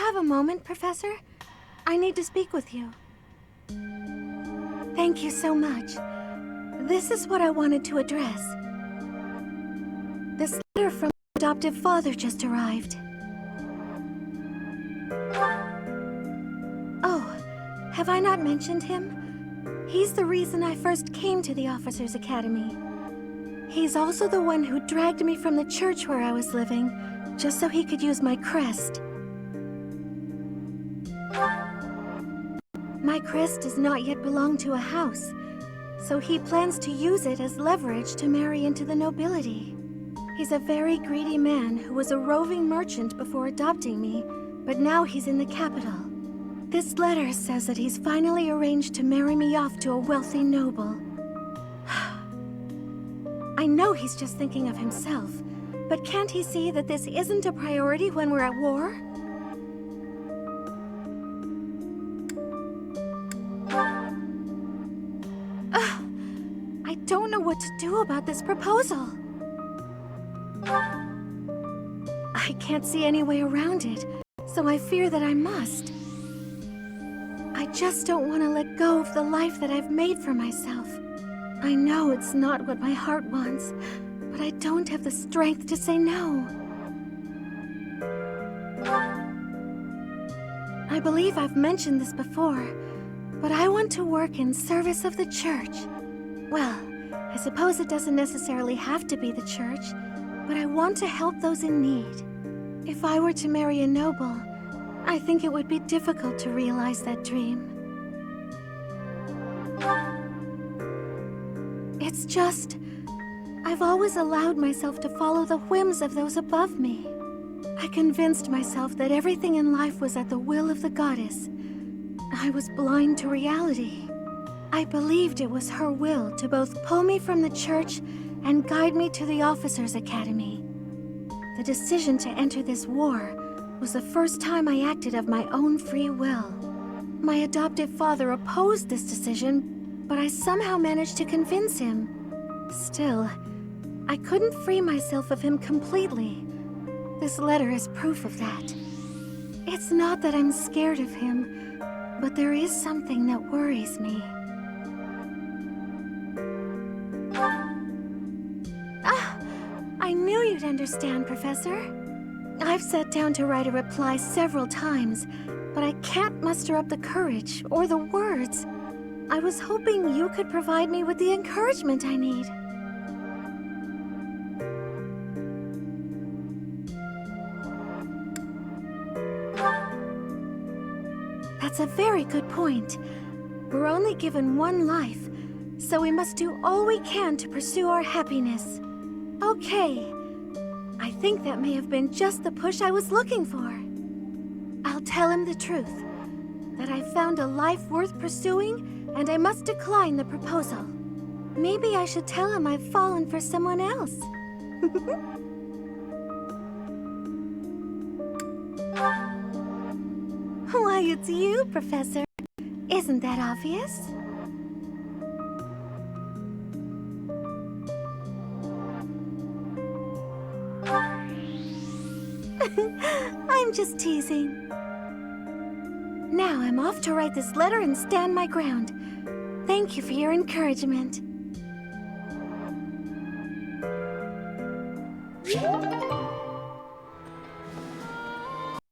have a moment, Professor? I need to speak with you. Thank you so much. This is what I wanted to address. This letter from my adoptive father just arrived. Oh, have I not mentioned him? He's the reason I first came to the Officers' Academy. He's also the one who dragged me from the church where I was living, just so he could use my crest. My crest does not yet belong to a house, so he plans to use it as leverage to marry into the nobility. He's a very greedy man who was a roving merchant before adopting me, but now he's in the capital. This letter says that he's finally arranged to marry me off to a wealthy noble. I know he's just thinking of himself, but can't he see that this isn't a priority when we're at war? I don't know what to do about this proposal. I can't see any way around it, so I fear that I must. I just don't want to let go of the life that I've made for myself. I know it's not what my heart wants, but I don't have the strength to say no. I believe I've mentioned this before, but I want to work in service of the church. Well, I suppose it doesn't necessarily have to be the church, but I want to help those in need. If I were to marry a noble, I think it would be difficult to realize that dream. It's just, I've always allowed myself to follow the whims of those above me. I convinced myself that everything in life was at the will of the goddess. I was blind to reality. I believed it was her will to both pull me from the church and guide me to the Officers' Academy. The decision to enter this war was the first time I acted of my own free will. My adoptive father opposed this decision, but I somehow managed to convince him. Still, I couldn't free myself of him completely. This letter is proof of that. It's not that I'm scared of him, but there is something that worries me. I knew you'd understand, Professor. I've sat down to write a reply several times, but I can't muster up the courage or the words. I was hoping you could provide me with the encouragement I need. That's a very good point. We're only given one life, so we must do all we can to pursue our happiness. Okay. I think that may have been just the push I was looking for. I'll tell him the truth, that I found a life worth pursuing, and I must decline the proposal. Maybe I should tell him I've fallen for someone else. Why, it's you, Professor. Isn't that obvious? I'm just teasing. Now I'm off to write this letter and stand my ground. Thank you for your encouragement.